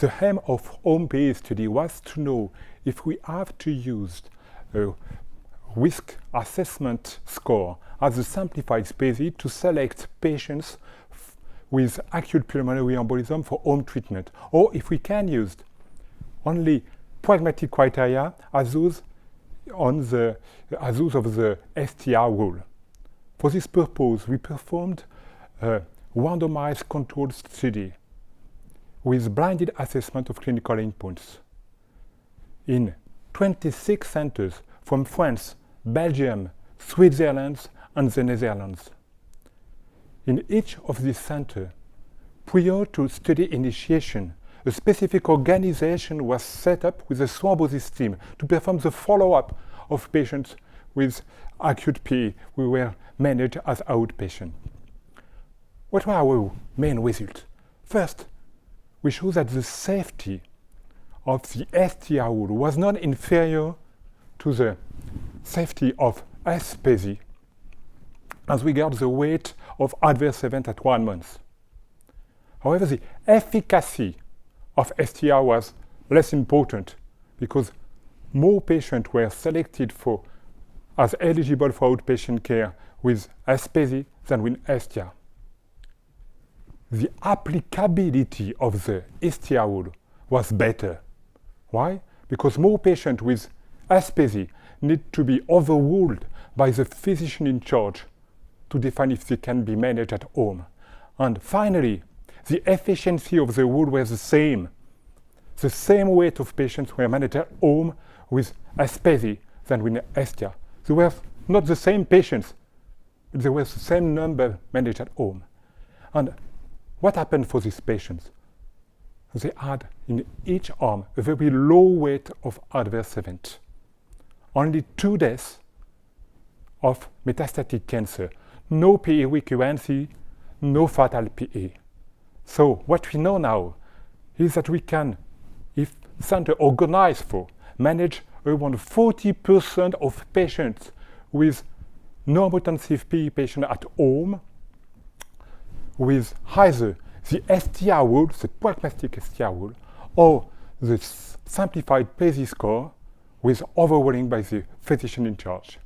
The aim of home PE study was to know if we have to use a risk assessment score as a simplified PESI to select patients with acute pulmonary embolism for home treatment, or if we can use only pragmatic criteria as those of the HESTIA rule. For this purpose, we performed a randomized controlled study with blinded assessment of clinical endpoints in 26 centers from France, Belgium, Switzerland, and the Netherlands. In each of these centers, prior to study initiation, a specific organization was set up with a thrombosis team to perform the follow-up of patients with acute PE who were managed as outpatient. What were our main results? First, we showed that the safety of the HESTIA rule was not inferior to the safety of PESI as regards the rate of adverse event at 1 month. However, the efficacy of HESTIA was less important because more patients were selected as eligible for outpatient care with PESI than with HESTIA. The applicability of the HESTIA rule was better. Why? Because more patients with PESI need to be overruled by the physician in charge to define if they can be managed at home. And finally, the efficiency of the rule was the same. The same rate of patients were managed at home with PESI than with HESTIA. They were not the same patients, but there was the same number managed at home. And what happened for these patients? They had in each arm a very low rate of adverse event. Only 2 deaths of metastatic cancer, no PE recurrency, no fatal PE. So what we know now is that we can, if center organized for, manage around 40% of patients with non-intensive PE patient at home with either the HESTIA rule, the pragmatic HESTIA rule, or the simplified PESI score with overruling by the physician in charge.